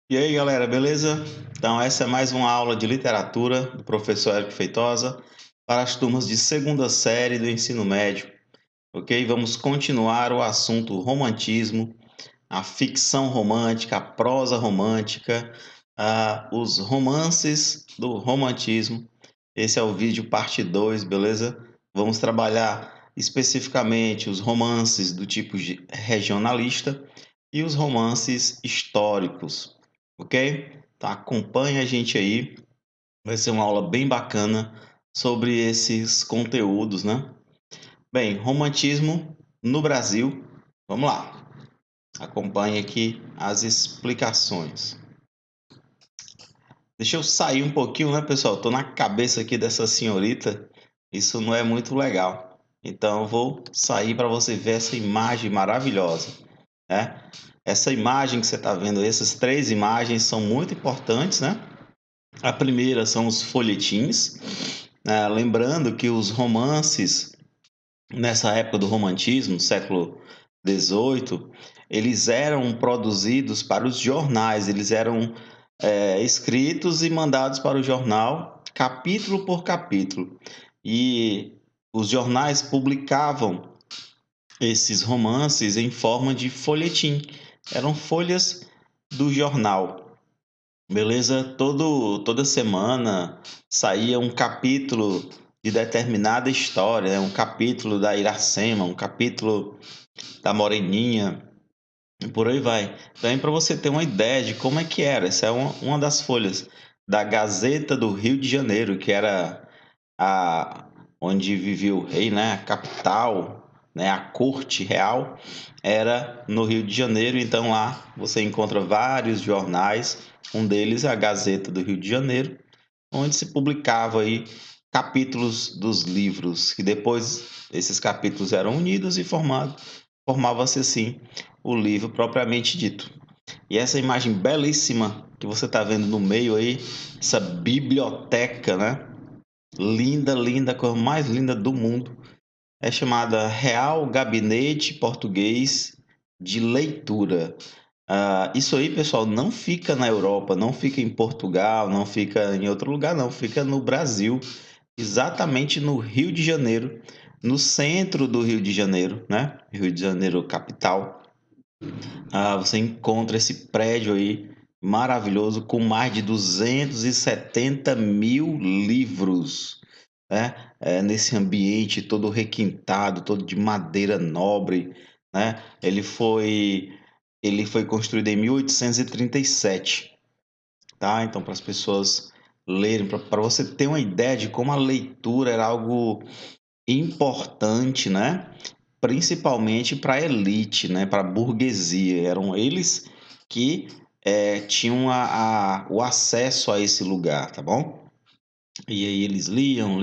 E aí, galera, beleza? Então, essa é mais uma aula de literatura do professor Érico Feitosa para as turmas de segunda série do ensino médio, ok? Vamos continuar o assunto romantismo, a ficção romântica, a prosa romântica, os romances do romantismo. Esse é o vídeo parte 2, beleza? Vamos trabalhar especificamente os romances do tipo regionalista e os romances históricos, ok? Então acompanha a gente aí, vai ser uma aula bem bacana sobre esses conteúdos, né? Bem, romantismo no Brasil, vamos lá. Acompanhe aqui as explicações. Deixa eu sair um pouquinho, né, pessoal? Tô na cabeça aqui dessa senhorita. Isso não é muito legal. Então eu vou sair para você ver essa imagem maravilhosa, né? Essa imagem que você está vendo, essas três imagens são muito importantes, né? A primeira são os folhetins, né? Lembrando que os romances nessa época do romantismo, século XVIII, eles eram produzidos para os jornais, eles eram escritos e mandados para o jornal, capítulo por capítulo. E os jornais publicavam esses romances em forma de folhetim. Eram folhas do jornal. Beleza? Toda semana saía um capítulo de determinada história, né? Um capítulo da Iracema, um capítulo da Moreninha, e por aí vai. Então, para você ter uma ideia de como é que era, essa é uma das folhas da Gazeta do Rio de Janeiro, que era a, onde vivia o rei, né? A capital, né? A corte real era no Rio de Janeiro. Então lá você encontra vários jornais, um deles é a Gazeta do Rio de Janeiro, onde se publicava aí capítulos dos livros, que depois esses capítulos eram unidos e formava-se assim o livro propriamente dito. E essa imagem belíssima que você está vendo no meio aí, essa biblioteca, né? Linda, linda, a coisa mais linda do mundo. É chamada Real Gabinete Português de Leitura. Isso aí, pessoal, não fica na Europa, não fica em Portugal, não fica em outro lugar, não. Fica no Brasil, exatamente no Rio de Janeiro, no centro do Rio de Janeiro, né? Rio de Janeiro, capital. Você encontra esse prédio aí maravilhoso com mais de 270 mil livros, né? Nesse ambiente todo requintado, todo de madeira nobre, né? Ele foi construído em 1837, tá? Então, para as pessoas lerem, para você ter uma ideia de como a leitura era algo importante, né? Principalmente para a elite, né? Para a burguesia. Eram eles que tinham o acesso a esse lugar, tá bom? E aí eles liam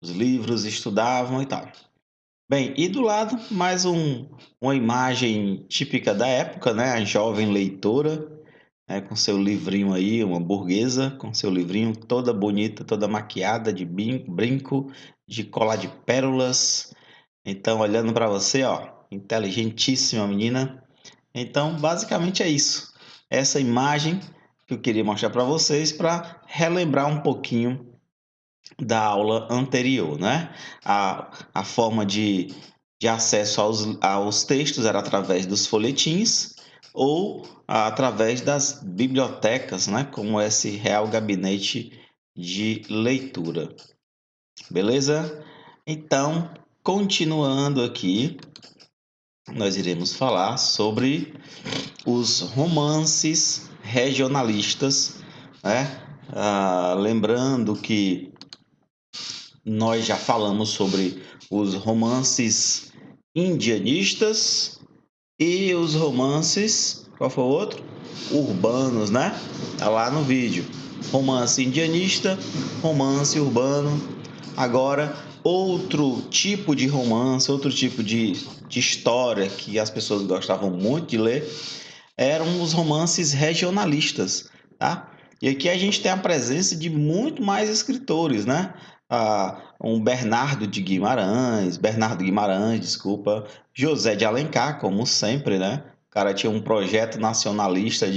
os livros, estudavam e tal. Bem, e do lado, mais uma imagem típica da época, né? A jovem leitora, né? Com seu livrinho aí, uma burguesa, com seu livrinho toda bonita, toda maquiada de brinco, de colar de pérolas. Então, olhando para você, ó, inteligentíssima menina. Então, basicamente é isso. Essa imagem que eu queria mostrar para vocês para relembrar um pouquinho da aula anterior, né? A forma de acesso aos textos era através dos folhetins ou através das bibliotecas, né? Como esse Real Gabinete de Leitura. Beleza? Então, continuando aqui, nós iremos falar sobre os romances regionalistas, né? Lembrando que nós já falamos sobre os romances indianistas e os romances, qual foi o outro? Urbanos, né? Tá lá no vídeo. Romance indianista, romance urbano. Agora, outro tipo de romance, outro tipo de história que as pessoas gostavam muito de ler eram os romances regionalistas, tá? E aqui a gente tem a presença de muito mais escritores, né? Um Bernardo Guimarães, desculpa, José de Alencar, como sempre, né? O cara tinha um projeto nacionalista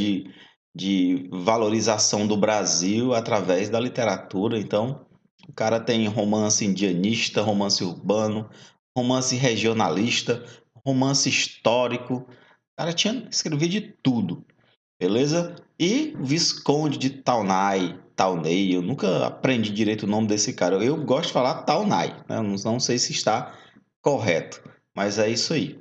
de valorização do Brasil através da literatura. Então, o cara tem romance indianista, romance urbano, romance regionalista, romance histórico. O cara tinha escrevia de tudo, beleza? E Visconde de Taunay, eu nunca aprendi direito o nome desse cara. Eu gosto de falar Taunay, né? Eu não sei se está correto, mas é isso aí.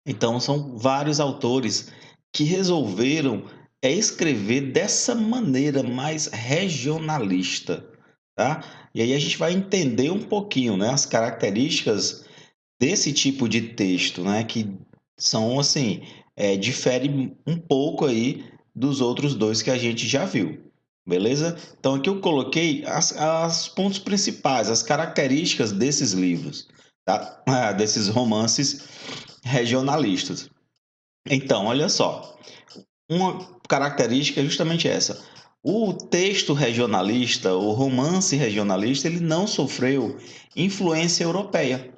Então, são vários autores que resolveram escrever dessa maneira mais regionalista, tá? E aí a gente vai entender um pouquinho, né, as características desse tipo de texto, né, que são assim, difere um pouco aí dos outros dois que a gente já viu, beleza? Então aqui eu coloquei as pontos principais, as características desses livros, tá? Desses romances regionalistas. Então, olha só, uma característica é justamente essa. O texto regionalista, o romance regionalista, ele não sofreu influência europeia.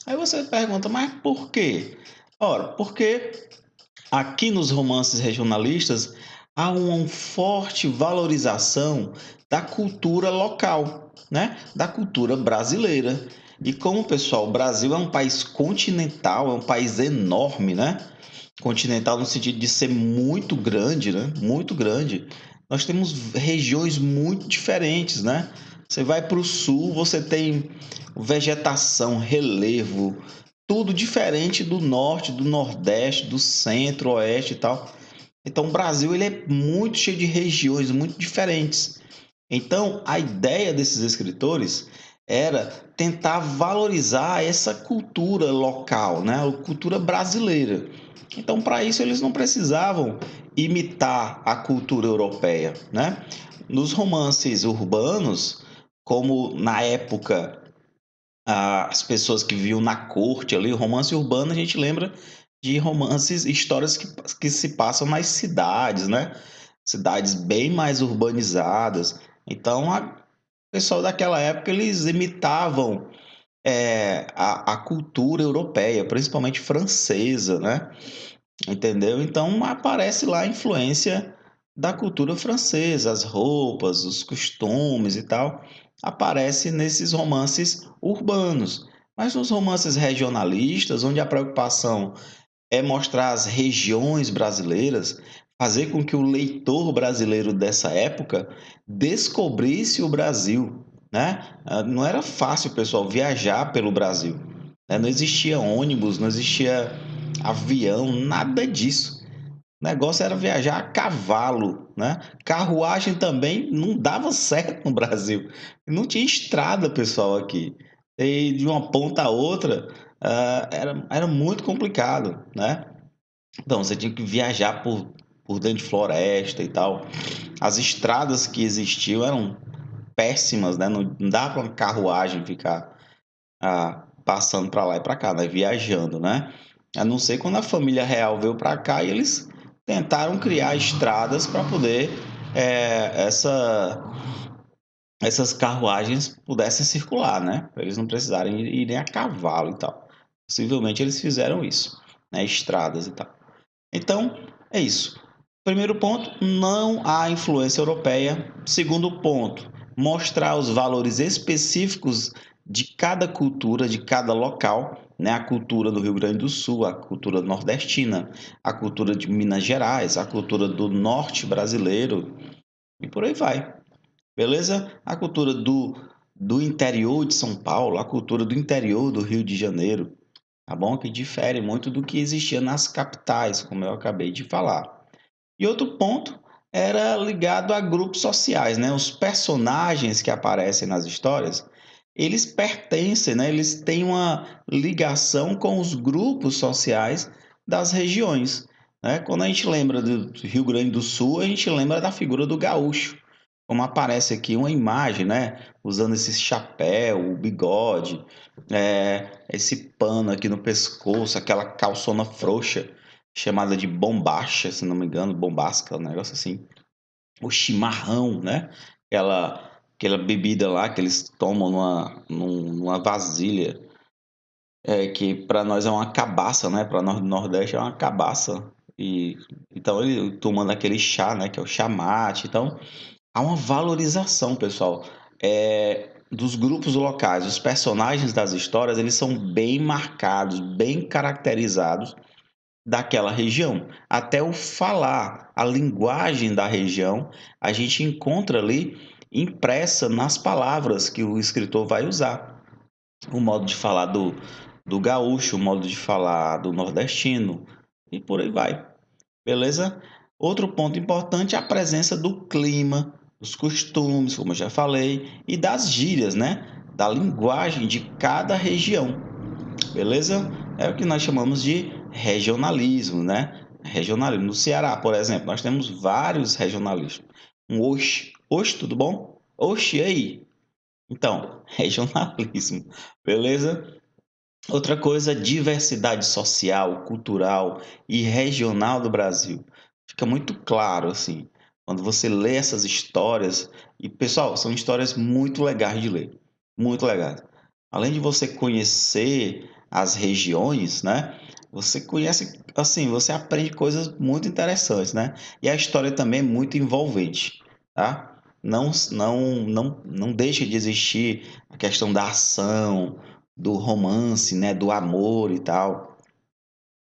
Aí você pergunta, mas por quê? Ora, porque aqui nos romances regionalistas há uma forte valorização da cultura local, né? Da cultura brasileira. E como, pessoal, o Brasil é um país continental, é um país enorme, né? Continental no sentido de ser muito grande, né? Muito grande. Nós temos regiões muito diferentes, né? Você vai para o sul, você tem vegetação, relevo, tudo diferente do norte, do nordeste, do centro, oeste e tal. Então, o Brasil ele é muito cheio de regiões muito diferentes. Então, a ideia desses escritores era tentar valorizar essa cultura local, né? A cultura brasileira. Então, para isso, eles não precisavam imitar a cultura europeia, né? Nos romances urbanos, como na época as pessoas que viviam na corte ali, o romance urbano, a gente lembra de romances, histórias que se passam nas cidades, né? Cidades bem mais urbanizadas. Então, o pessoal daquela época, eles imitavam a cultura europeia, principalmente francesa, né? Entendeu? Então, aparece lá a influência da cultura francesa, as roupas, os costumes e tal, aparece nesses romances urbanos. Mas nos romances regionalistas, onde a preocupação é mostrar as regiões brasileiras, fazer com que o leitor brasileiro dessa época descobrisse o Brasil, né? Não era fácil, pessoal, viajar pelo Brasil, né? Não existia ônibus, não existia avião, nada disso. O negócio era viajar a cavalo, né? Carruagem também não dava certo no Brasil. Não tinha estrada, pessoal, aqui. E de uma ponta a outra, era muito complicado, né? Então, você tinha que viajar por dentro de floresta e tal. As estradas que existiam eram péssimas, né? Não dava para uma carruagem ficar passando para lá e para cá, né? Viajando, né? A não ser quando a família real veio para cá e eles tentaram criar estradas para poder essas carruagens pudessem circular, né? Para eles não precisarem irem a cavalo e tal. Possivelmente eles fizeram isso, né? Estradas e tal. Então, é isso. Primeiro ponto, não há influência europeia. Segundo ponto, mostrar os valores específicos de cada cultura, de cada local, né? A cultura do Rio Grande do Sul, a cultura nordestina, a cultura de Minas Gerais, a cultura do norte brasileiro e por aí vai. Beleza? A cultura do interior de São Paulo, a cultura do interior do Rio de Janeiro, tá bom? Que difere muito do que existia nas capitais, como eu acabei de falar. E outro ponto era ligado a grupos sociais, né? Os personagens que aparecem nas histórias, eles pertencem, né? Eles têm uma ligação com os grupos sociais das regiões, né? Quando a gente lembra do Rio Grande do Sul, a gente lembra da figura do gaúcho, como aparece aqui uma imagem, né? Usando esse chapéu, o bigode, esse pano aqui no pescoço, aquela calçona frouxa chamada de bombacha, se não me engano, bombástica, um negócio assim. O chimarrão, né? Aquela bebida lá que eles tomam numa vasilha. que para nós é uma cabaça, né? Para nós do Nordeste é uma cabaça. E então ele tomando aquele chá, né? Que é o chá mate. Então há uma valorização, pessoal, dos grupos locais. Os personagens das histórias eles são bem marcados, bem caracterizados daquela região. Até o falar, a linguagem da região, a gente encontra ali impressa nas palavras que o escritor vai usar. O modo de falar do gaúcho, o modo de falar do nordestino e por aí vai. Beleza? Outro ponto importante é a presença do clima, dos costumes, como eu já falei, e das gírias, né? Da linguagem de cada região. Beleza? É o que nós chamamos de regionalismo, né? Regionalismo. No Ceará, por exemplo, nós temos vários regionalismos. Um oxe, oxe, tudo bom? Oxe, e aí? Então, regionalismo, beleza? Outra coisa, diversidade social, cultural e regional do Brasil. Fica muito claro, assim, quando você lê essas histórias. E, pessoal, são histórias muito legais de ler. Muito legais. Além de você conhecer as regiões, né? Você conhece, assim, você aprende coisas muito interessantes, né? E a história também é muito envolvente, tá? Não deixa de existir a questão da ação, do romance, né, do amor e tal,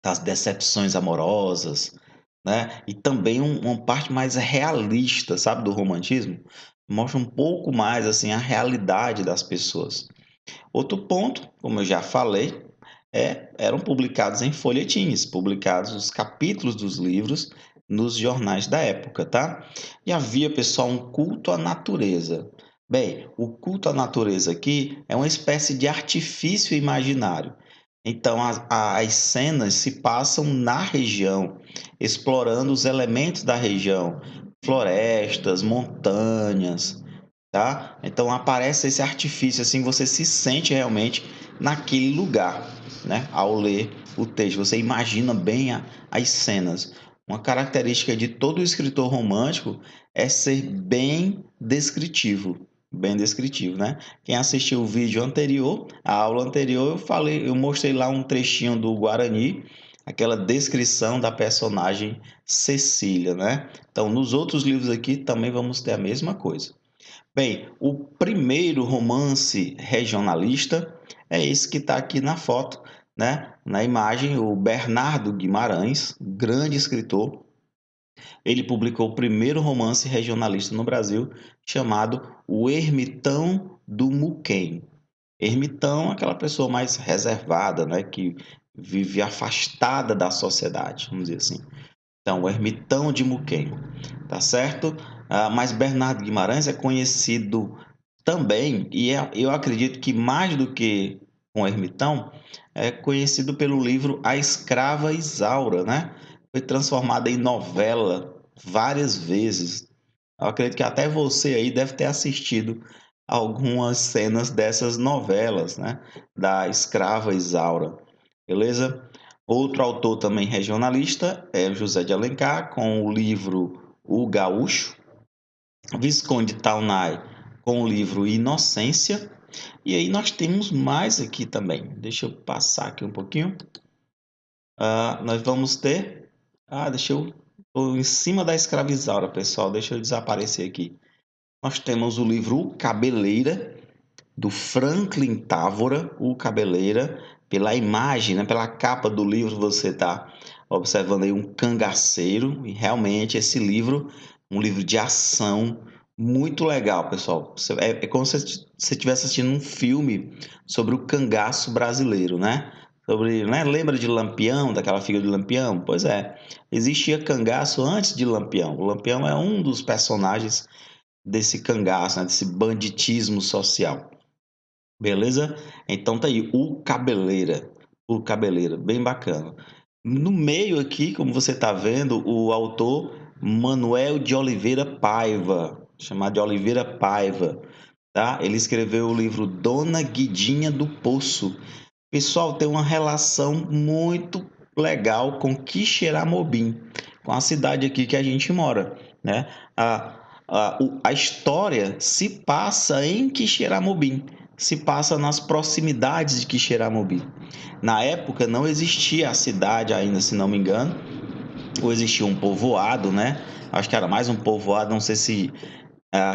das decepções amorosas, né? E também uma parte mais realista, sabe, do romantismo, mostra um pouco mais assim a realidade das pessoas. Outro ponto, como eu já falei, eram publicados em folhetins, publicados os capítulos dos livros nos jornais da época, tá? E havia, pessoal, um culto à natureza. Bem, o culto à natureza aqui é uma espécie de artifício imaginário. Então, as cenas se passam na região, explorando os elementos da região, florestas, montanhas, tá? Então aparece esse artifício, assim, você se sente realmente naquele lugar, né? Ao ler o texto, você imagina bem as cenas. Uma característica de todo escritor romântico é ser bem descritivo, né? Quem assistiu o vídeo anterior, a aula anterior, eu mostrei lá um trechinho do Guarani, aquela descrição da personagem Cecília, né? Então, nos outros livros aqui também vamos ter a mesma coisa. Bem, o primeiro romance regionalista é esse que está aqui na foto, né? Na imagem, o Bernardo Guimarães, grande escritor. Ele publicou o primeiro romance regionalista no Brasil, chamado O Ermitão do Muquem. Ermitão é aquela pessoa mais reservada, né? Que vive afastada da sociedade, vamos dizer assim. Então, o Ermitão de Muquem, tá certo? Mas Bernardo Guimarães é conhecido também, eu acredito que mais do que com Ermitão, é conhecido pelo livro A Escrava Isaura, né? Foi transformada em novela várias vezes. Eu acredito que até você aí deve ter assistido algumas cenas dessas novelas, né? Da Escrava Isaura, beleza? Outro autor também regionalista é José de Alencar, com o livro O Gaúcho. Visconde Taunay com o livro Inocência. E aí nós temos mais aqui também. Deixa eu passar aqui um pouquinho. Nós vamos ter. Deixa eu. Tô em cima da escravizaura, pessoal. Deixa eu desaparecer aqui. Nós temos o livro O Cabeleira, do Franklin Távora, O Cabeleira. Pela imagem, né, pela capa do livro, você está observando aí um cangaceiro. E realmente esse livro, um livro de ação, muito legal, pessoal. É como se você estivesse assistindo um filme sobre o cangaço brasileiro, né? Sobre, né? Lembra de Lampião, daquela figura de Lampião? Pois é, existia cangaço antes de Lampião. O Lampião é um dos personagens desse cangaço, né? Desse banditismo social. Beleza? Então tá aí, o Cabeleira, bem bacana. No meio aqui, como você tá vendo, o autor Manuel de Oliveira Paiva, chamado de Oliveira Paiva, tá? Ele escreveu o livro Dona Guidinha do Poço. Pessoal, tem uma relação muito legal com Quixeramobim, com a cidade aqui que a gente mora, né? A história se passa em Quixeramobim, se passa nas proximidades de Quixeramobim. Na época não existia a cidade ainda, se não me engano, ou existia um povoado, né? Acho que era mais um povoado, não sei se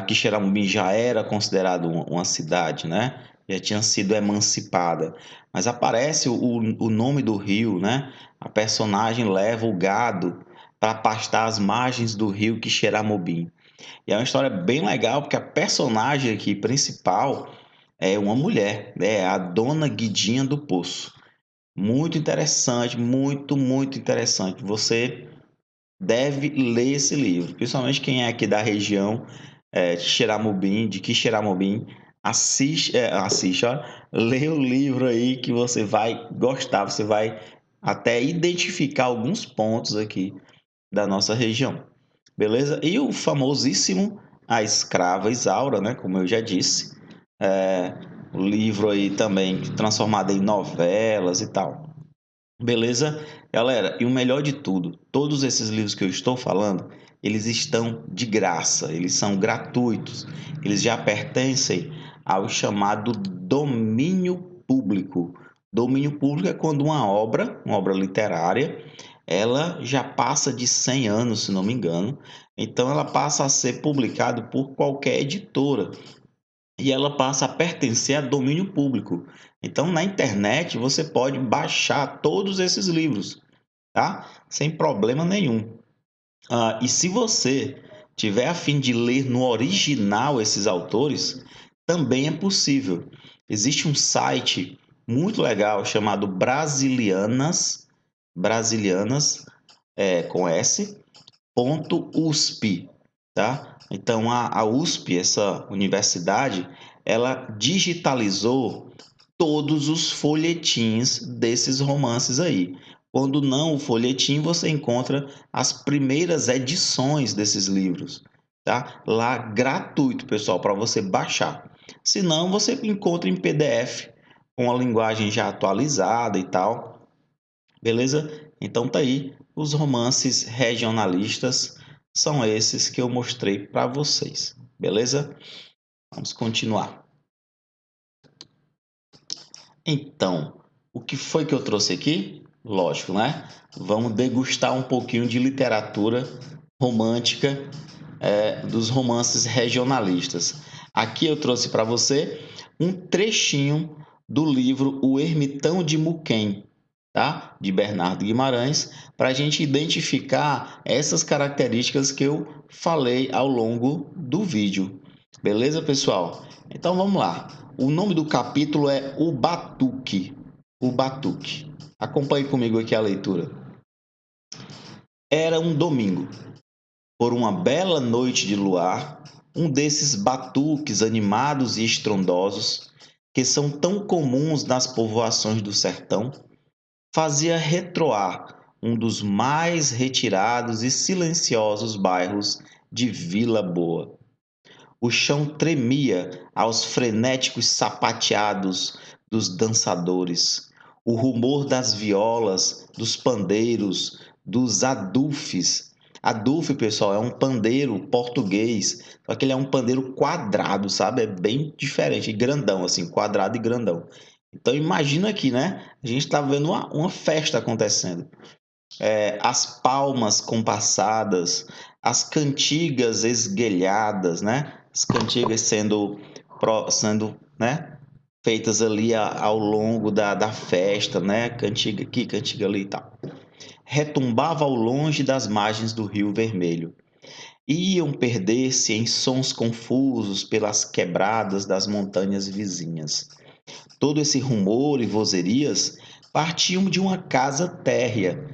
Quixeramobim já era considerado uma cidade, né? Já tinha sido emancipada. Mas aparece o nome do rio, né? A personagem leva o gado para pastar às margens do rio Quixeramobim. E é uma história bem legal, porque a personagem aqui principal é uma mulher, né? A Dona Guidinha do Poço. Muito interessante, muito interessante. Você deve ler esse livro, principalmente quem é aqui da região de Quixeramobim, assiste, ó, lê o livro aí que você vai gostar, você vai até identificar alguns pontos aqui da nossa região, beleza? E o famosíssimo A Escrava Isaura, né, como eu já disse, o livro aí também transformado em novelas e tal. Beleza? Galera, e o melhor de tudo, todos esses livros que eu estou falando, eles estão de graça, eles são gratuitos, eles já pertencem ao chamado domínio público. Domínio público é quando uma obra literária, ela já passa de 100 anos, se não me engano, então ela passa a ser publicada por qualquer editora e ela passa a pertencer a domínio público. Então, na internet, você pode baixar todos esses livros, tá? Sem problema nenhum. E se você tiver a fim de ler no original esses autores, também é possível. Existe um site muito legal chamado Brasilianas com S, USP, tá? Então a USP, essa universidade, ela digitalizou todos os folhetins desses romances aí. Quando não o folhetim, você encontra as primeiras edições desses livros, tá? Lá gratuito, pessoal, para você baixar. Se não, você encontra em PDF com a linguagem já atualizada e tal. Beleza? Então tá aí, os romances regionalistas são esses que eu mostrei para vocês. Beleza? Vamos continuar. Então, o que foi que eu trouxe aqui? Lógico, né? Vamos degustar um pouquinho de literatura romântica dos romances regionalistas. Aqui eu trouxe para você um trechinho do livro O Ermitão de Muquem, tá? De Bernardo Guimarães, para a gente identificar essas características que eu falei ao longo do vídeo. Beleza, pessoal? Então vamos lá. O nome do capítulo é O Batuque. O Batuque. Acompanhe comigo aqui a leitura. Era um domingo. Por uma bela noite de luar, um desses batuques animados e estrondosos, que são tão comuns nas povoações do sertão, fazia retroar um dos mais retirados e silenciosos bairros de Vila Boa. O chão tremia aos frenéticos sapateados dos dançadores. O rumor das violas, dos pandeiros, dos adufes. Adufe, pessoal, é um pandeiro português, só que ele é um pandeiro quadrado, sabe? É bem diferente, grandão, assim, quadrado e grandão. Então imagina aqui, né? A gente está vendo uma festa acontecendo. As palmas compassadas, as cantigas esguelhadas, né? As cantigas sendo, né? Feitas ali ao longo da festa, né? Cantiga aqui, cantiga ali e tal. Retumbava ao longe das margens do Rio Vermelho. Iam perder-se em sons confusos pelas quebradas das montanhas vizinhas. Todo esse rumor e vozerias partiam de uma casa térrea,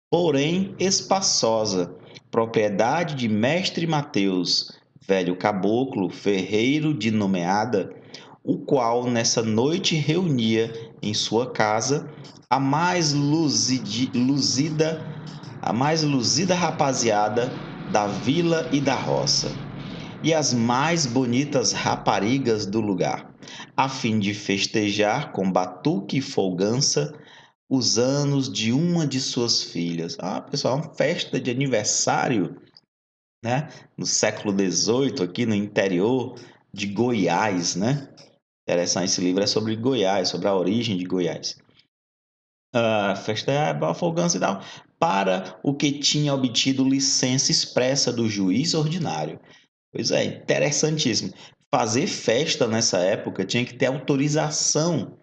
porém espaçosa, propriedade de mestre Mateus, velho caboclo, ferreiro de nomeada, o qual nessa noite reunia em sua casa a a mais luzida rapaziada da vila e da roça, e as mais bonitas raparigas do lugar, a fim de festejar com batuque e folgança os anos de uma de suas filhas. Pessoal, uma festa de aniversário, né? No século XVIII, aqui no interior de Goiás, né? Interessante, esse livro é sobre Goiás, sobre a origem de Goiás. A festa é afogança e tal, para o que tinha obtido licença expressa do juiz ordinário. Pois é, interessantíssimo. Fazer festa nessa época tinha que ter autorização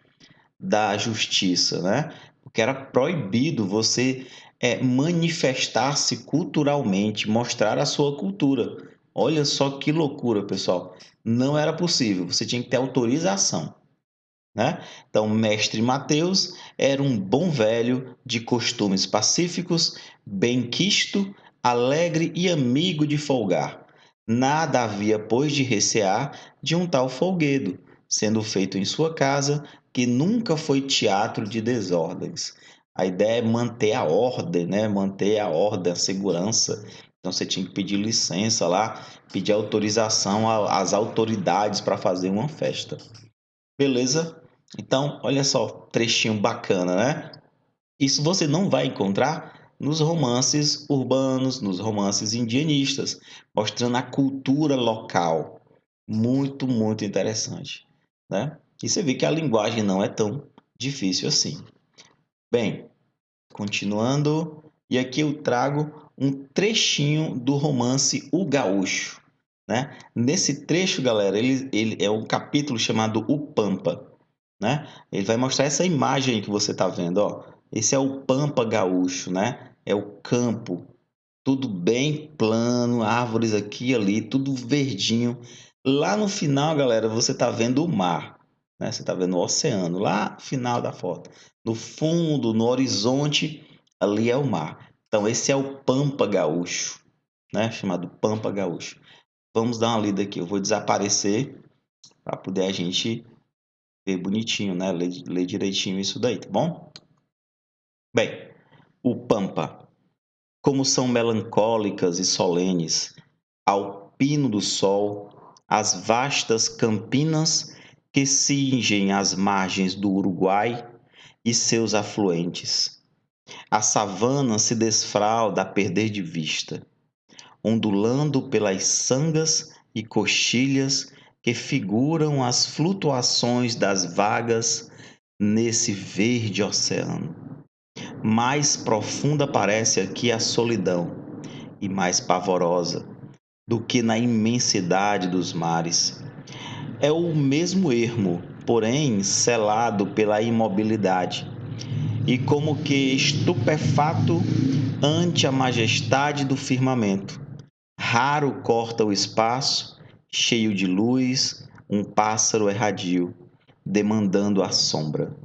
da justiça, né? Porque era proibido você manifestar-se culturalmente, mostrar a sua cultura. Olha só que loucura, pessoal. Não era possível, você tinha que ter autorização, né? Então, Mestre Mateus era um bom velho de costumes pacíficos, benquisto, alegre e amigo de folgar. Nada havia, pois, de recear de um tal folguedo, sendo feito em sua casa, que nunca foi teatro de desordens. A ideia é manter a ordem, né? Manter a ordem, a segurança. Então, você tinha que pedir licença lá, pedir autorização às autoridades para fazer uma festa. Beleza? Então, olha só, trechinho bacana, né? Isso você não vai encontrar nos romances urbanos, nos romances indianistas, mostrando a cultura local. Muito, muito interessante, né? E você vê que a linguagem não é tão difícil assim. Bem, continuando, e aqui eu trago um trechinho do romance O Gaúcho, né? Nesse trecho, galera, ele é um capítulo chamado O Pampa, né? Ele vai mostrar essa imagem aí que você está vendo, ó. Esse é o Pampa Gaúcho, né? É o campo, tudo bem plano, árvores aqui e ali, tudo verdinho. Lá no final, galera, você está vendo o mar, né? Você está vendo o oceano, lá no final da foto. No fundo, no horizonte, ali é o mar. Então, esse é o Pampa Gaúcho, né? Chamado Pampa Gaúcho. Vamos dar uma lida aqui. Eu vou desaparecer para poder a gente ver bonitinho, né? Ler direitinho isso daí, tá bom? Bem, o Pampa. Como são melancólicas e solenes, ao pino do sol, as vastas campinas que cingem as margens do Uruguai e seus afluentes. A savana se desfralda a perder de vista, ondulando pelas sangas e coxilhas que figuram as flutuações das vagas nesse verde oceano. Mais profunda parece aqui a solidão e mais pavorosa do que na imensidade dos mares. É o mesmo ermo, porém selado pela imobilidade, e como que estupefato ante a majestade do firmamento. Raro corta o espaço, cheio de luz, um pássaro erradio, demandando a sombra.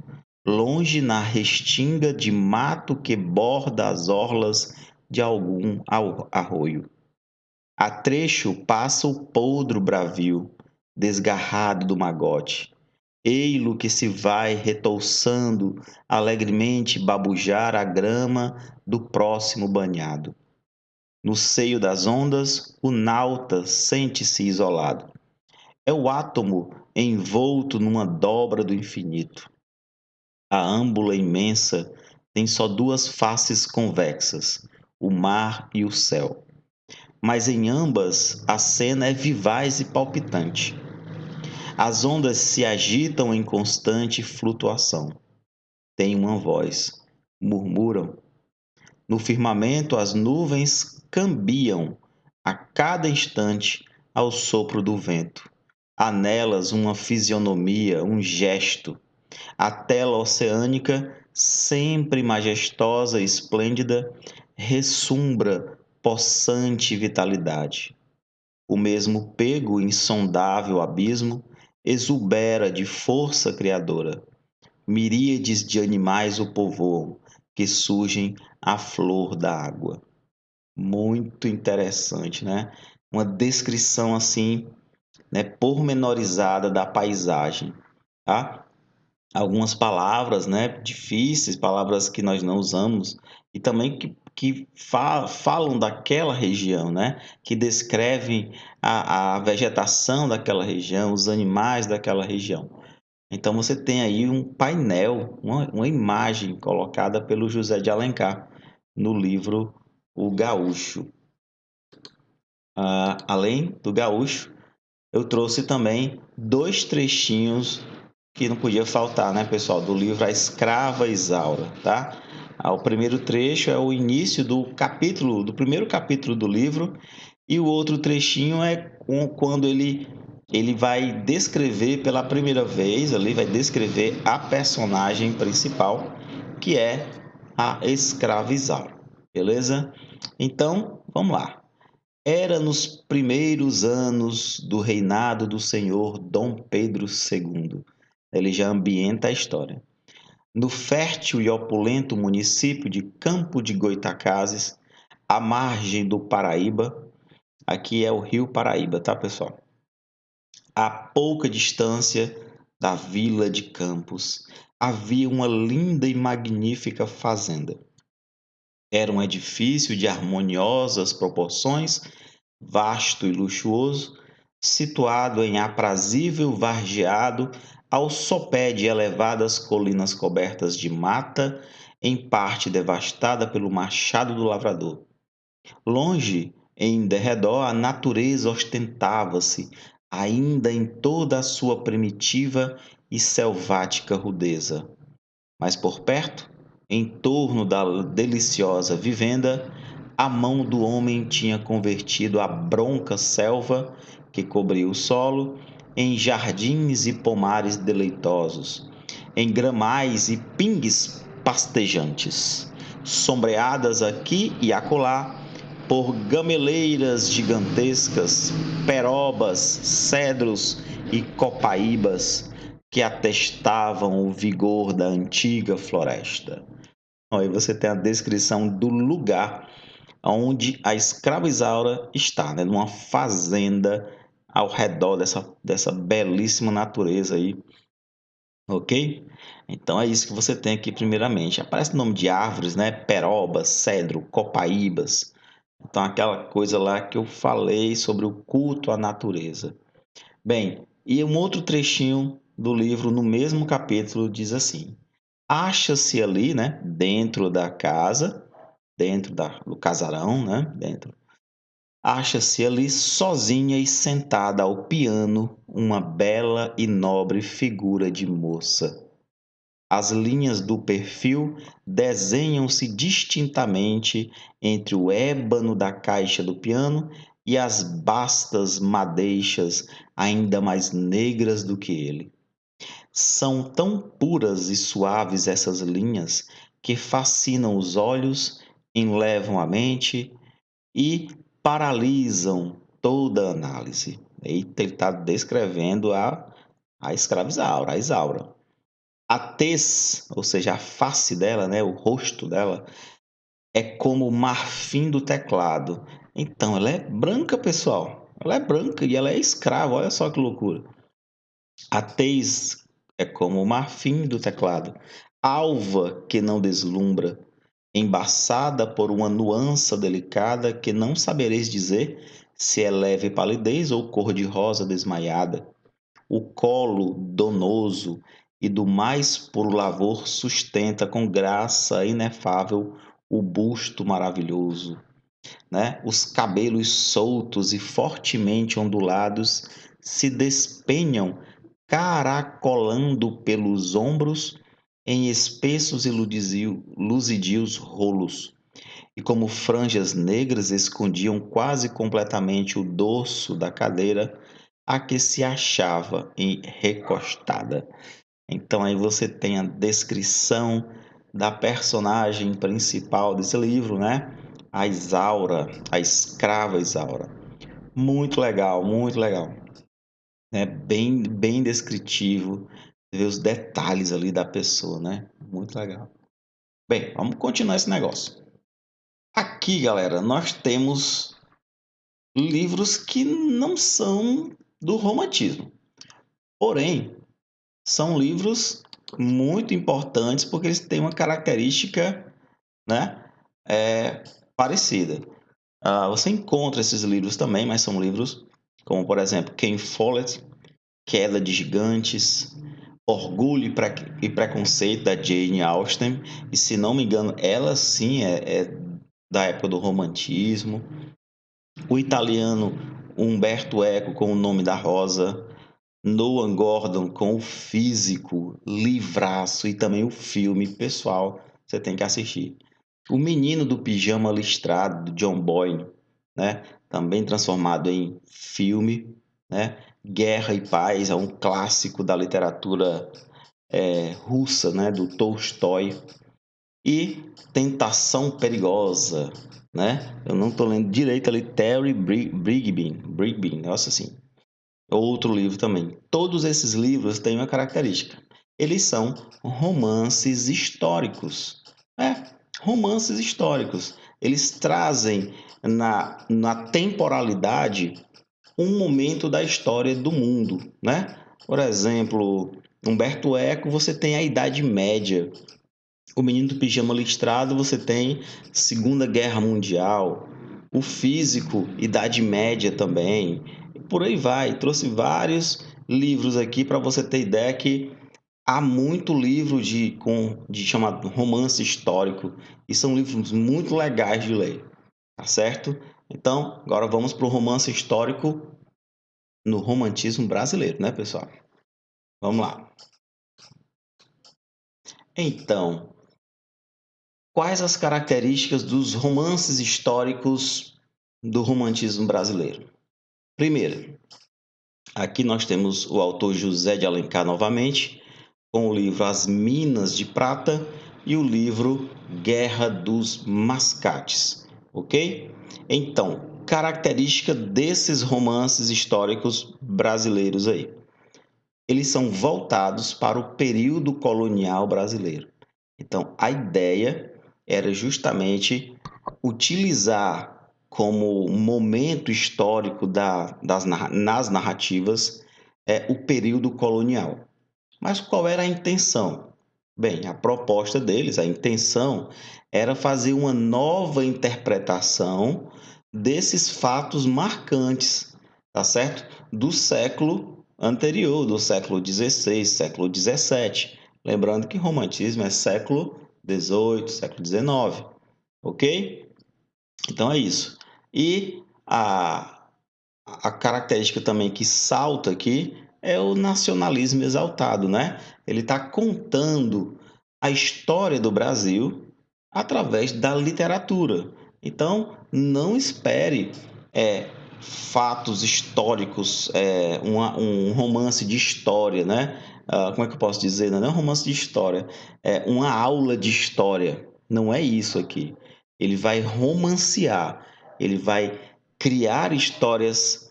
Longe na restinga de mato que borda as orlas de algum arroio. A trecho passa o poldro bravio, desgarrado do magote. Ei-lo que se vai retouçando alegremente babujar a grama do próximo banhado. No seio das ondas, o nauta sente-se isolado. É o átomo envolto numa dobra do infinito. A âmbula imensa tem só duas faces convexas, o mar e o céu. Mas em ambas a cena é vivaz e palpitante. As ondas se agitam em constante flutuação. Tem uma voz, murmuram. No firmamento as nuvens cambiam a cada instante ao sopro do vento. Há nelas uma fisionomia, um gesto. A tela oceânica, sempre majestosa e esplêndida, ressumbra possante vitalidade. O mesmo pego insondável abismo exubera de força criadora. Miríades de animais o povoam, que surgem à flor da água. Muito interessante, né? Uma descrição assim, né, pormenorizada da paisagem, tá? Algumas palavras, né, difíceis, palavras que nós não usamos, e também que falam daquela região, né, que descrevem a vegetação daquela região, os animais daquela região. Então você tem aí um painel, uma imagem colocada pelo José de Alencar no livro O Gaúcho. Além do Gaúcho, eu trouxe também 2 trechinhos que não podia faltar, né, pessoal, do livro A Escrava Isaura, tá? O primeiro trecho é o início do primeiro capítulo do livro, e o outro trechinho é quando ele vai descrever pela primeira vez, ali vai descrever a personagem principal, que é a escrava Isaura, beleza? Então, vamos lá. Era nos primeiros anos do reinado do senhor Dom Pedro II. Ele já ambienta a história. No fértil e opulento município de Campo de Goitacazes, à margem do Paraíba, aqui é o Rio Paraíba, tá, pessoal? A pouca distância da vila de Campos, havia uma linda e magnífica fazenda. Era um edifício de harmoniosas proporções, vasto e luxuoso, situado em aprazível vargeado ao sopé de elevadas colinas cobertas de mata, em parte devastada pelo machado do lavrador. Longe, em derredor, a natureza ostentava-se, ainda em toda a sua primitiva e selvática rudeza. Mas por perto, em torno da deliciosa vivenda, a mão do homem tinha convertido a bronca selva que cobria o solo em jardins e pomares deleitosos, em gramais e pingues pastejantes, sombreadas aqui e acolá por gameleiras gigantescas, perobas, cedros e copaíbas que atestavam o vigor da antiga floresta. Aí você tem a descrição do lugar onde a escrava Isaura está, né? Numa fazenda ao redor dessa belíssima natureza aí, ok? Então é isso que você tem aqui primeiramente. Aparece o nome de árvores, né? Peroba, cedro, copaíbas. Então aquela coisa lá que eu falei sobre o culto à natureza. Bem, e um outro trechinho do livro, no mesmo capítulo, diz assim: acha-se ali, né, dentro da casa, do casarão, né, acha-se ali sozinha e sentada ao piano uma bela e nobre figura de moça. As linhas do perfil desenham-se distintamente entre o ébano da caixa do piano e as bastas madeixas ainda mais negras do que ele. São tão puras e suaves essas linhas que fascinam os olhos, enlevam a mente e paralisam toda a análise. Eita, ele está descrevendo a escravizaura, a Isaura. A tez, ou seja, a face dela, né, o rosto dela, é como o marfim do teclado. Então, ela é branca, pessoal. Ela é branca e ela é escrava. Olha só que loucura. A tez é como o marfim do teclado, alva que não deslumbra, embaçada por uma nuance delicada que não sabereis dizer se é leve palidez ou cor-de-rosa desmaiada. O colo donoso e do mais puro lavor sustenta com graça inefável o busto maravilhoso, né? Os cabelos soltos e fortemente ondulados se despenham caracolando pelos ombros em espessos e luzidios rolos, e como franjas negras escondiam quase completamente o dorso da cadeira a que se achava recostada. Então aí você tem a descrição da personagem principal desse livro, né? A Isaura, a escrava Isaura. Muito legal, muito legal. É bem descritivo, ver os detalhes ali da pessoa, né? Muito legal. Bem, vamos continuar esse negócio. Aqui, galera, nós temos livros que não são do romantismo. Porém, são livros muito importantes porque eles têm uma característica, né, parecida. Você encontra esses livros também, mas são livros como, por exemplo, Ken Follett, Queda de Gigantes, Orgulho e Preconceito, da Jane Austen. E, se não me engano, ela sim é da época do romantismo. O italiano Humberto Eco com O Nome da Rosa, Noah Gordon com O Físico, livraço, e também o filme, pessoal, você tem que assistir. O Menino do Pijama Listrado, do John Boyne, né? Também transformado em filme, né? Guerra e Paz é um clássico da literatura russa, né? Do Tolstói. E Tentação Perigosa, né? Eu não estou lendo direito ali, Terry Brigby, nossa assim. Outro livro também. Todos esses livros têm uma característica. Eles são romances históricos. Romances históricos. Eles trazem na temporalidade um momento da história do mundo, né? Por exemplo, Humberto Eco, você tem a Idade Média. O Menino do Pijama Listrado, você tem Segunda Guerra Mundial. O Físico, Idade Média também. E por aí vai. Trouxe vários livros aqui para você ter ideia que há muito livro de chamado romance histórico. E são livros muito legais de ler. Tá certo? Então, agora vamos para o romance histórico no romantismo brasileiro, né, pessoal? Vamos lá. Então, quais as características dos romances históricos do romantismo brasileiro? Primeiro, aqui nós temos o autor José de Alencar novamente, com o livro As Minas de Prata e o livro Guerra dos Mascates, ok? Então, característica desses romances históricos brasileiros aí. Eles são voltados para o período colonial brasileiro. Então, a ideia era justamente utilizar como momento histórico nas narrativas o período colonial. Mas qual era a intenção? Bem, a proposta deles, a intenção, era fazer uma nova interpretação desses fatos marcantes, tá certo? Do século anterior, do século XVI, século XVII. Lembrando que romantismo é século XVIII, século XIX, ok? Então é isso. E a característica também que salta aqui é o nacionalismo exaltado, né? Ele está contando a história do Brasil através da literatura. Então, não espere fatos históricos, um romance de história, né? Como é que eu posso dizer? Não é um romance de história, é uma aula de história. Não é isso aqui. Ele vai romancear, ele vai criar histórias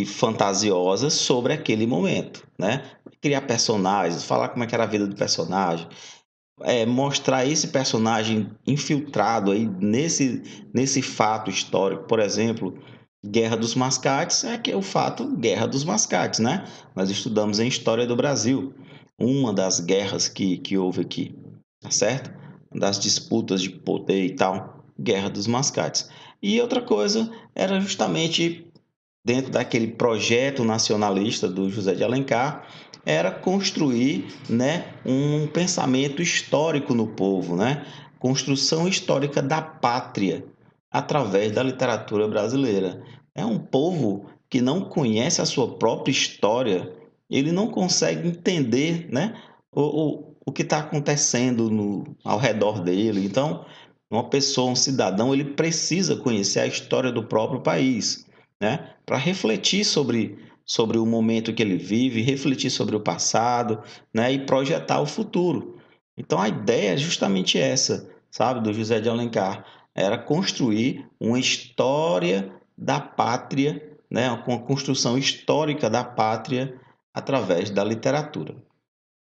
fantasiosas sobre aquele momento, né? Criar personagens, falar como é que era a vida do personagem, mostrar esse personagem infiltrado aí nesse fato histórico. Por exemplo, Guerra dos Mascates é que é o fato Guerra dos Mascates, né? Nós estudamos em História do Brasil, uma das guerras que houve aqui, tá certo? Das disputas de poder e tal, Guerra dos Mascates. E outra coisa era justamente dentro daquele projeto nacionalista do José de Alencar, era construir, né, um pensamento histórico no povo, né? Construção histórica da pátria através da literatura brasileira. É um povo que não conhece a sua própria história, ele não consegue entender, né, o que está acontecendo ao redor dele. Então, uma pessoa, um cidadão, ele precisa conhecer a história do próprio país, né? Para refletir sobre o momento que ele vive, refletir sobre o passado, né? E projetar o futuro. Então a ideia é justamente essa, sabe, do José de Alencar, era construir uma história da pátria, né? Uma construção histórica da pátria através da literatura.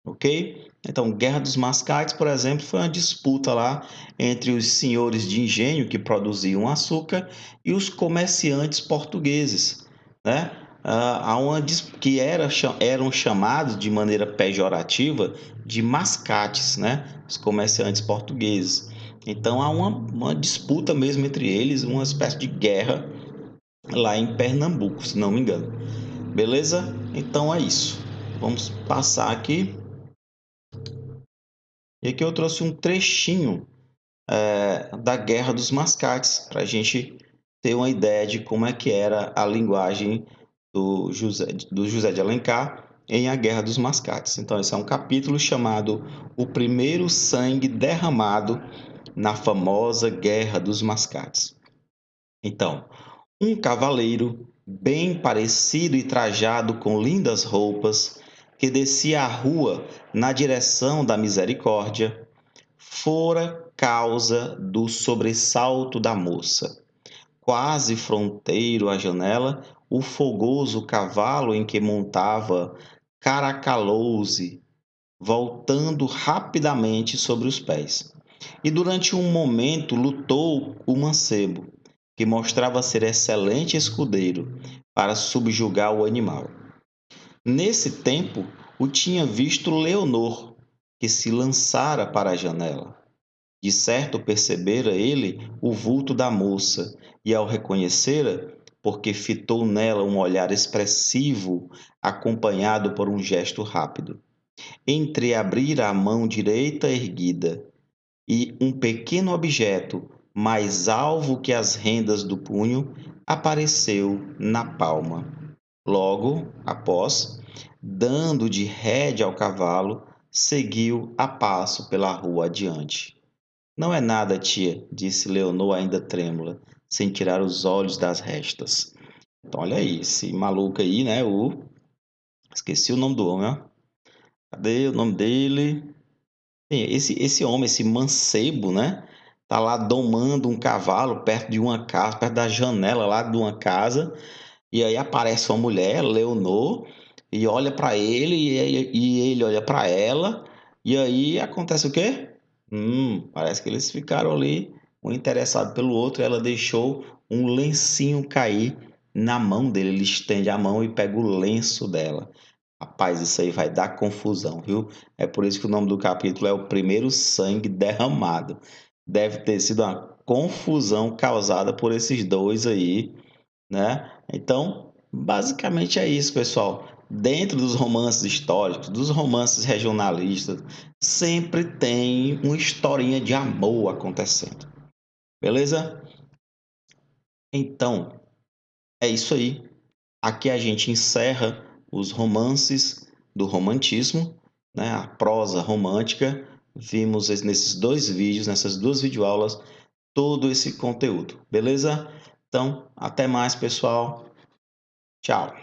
Ok? Então, Guerra dos Mascates, por exemplo, foi uma disputa lá entre os senhores de engenho que produziam açúcar e os comerciantes portugueses, né? Que eram chamados de maneira pejorativa de mascates, né? Os comerciantes portugueses. Então, há uma disputa mesmo entre eles, uma espécie de guerra lá em Pernambuco, se não me engano. Beleza? Então é isso. Vamos passar aqui. E aqui eu trouxe um trechinho da Guerra dos Mascates para a gente ter uma ideia de como é que era a linguagem do José de Alencar em A Guerra dos Mascates. Então, esse é um capítulo chamado O Primeiro Sangue Derramado na famosa Guerra dos Mascates. Então, um cavaleiro, bem parecido e trajado com lindas roupas, que descia a rua na direção da misericórdia, fora causa do sobressalto da moça. Quase fronteiro à janela, o fogoso cavalo em que montava caracalou-se, voltando rapidamente sobre os pés. E durante um momento lutou o mancebo, que mostrava ser excelente escudeiro, para subjugar o animal. Nesse tempo, o tinha visto Leonor, que se lançara para a janela. De certo percebera ele o vulto da moça, e ao reconhecera, porque fitou nela um olhar expressivo, acompanhado por um gesto rápido, entreabrira a mão direita erguida, e um pequeno objeto, mais alvo que as rendas do punho, apareceu na palma. Logo após, dando de rédea ao cavalo, seguiu a passo pela rua adiante. Não é nada, tia, disse Leonor ainda trêmula, sem tirar os olhos das restas. Então, olha aí, esse maluco aí, né? Esqueci o nome do homem, ó. Cadê o nome dele? Esse homem, esse mancebo, né? Tá lá domando um cavalo perto de uma casa, perto da janela lá de uma casa. E aí aparece uma mulher, Leonor, e olha para ele e ele olha para ela. E aí acontece o quê? Parece que eles ficaram ali, um interessado pelo outro. E ela deixou um lencinho cair na mão dele. Ele estende a mão e pega o lenço dela. Rapaz, isso aí vai dar confusão, viu? É por isso que o nome do capítulo é O Primeiro Sangue Derramado. Deve ter sido uma confusão causada por esses dois aí, né? Então, basicamente é isso, pessoal. Dentro dos romances históricos, dos romances regionalistas, sempre tem uma historinha de amor acontecendo. Beleza? Então, é isso aí. Aqui a gente encerra os romances do romantismo, né? A prosa romântica. Vimos nesses dois vídeos, nessas duas videoaulas, todo esse conteúdo. Beleza? Então, até mais, pessoal. Tchau.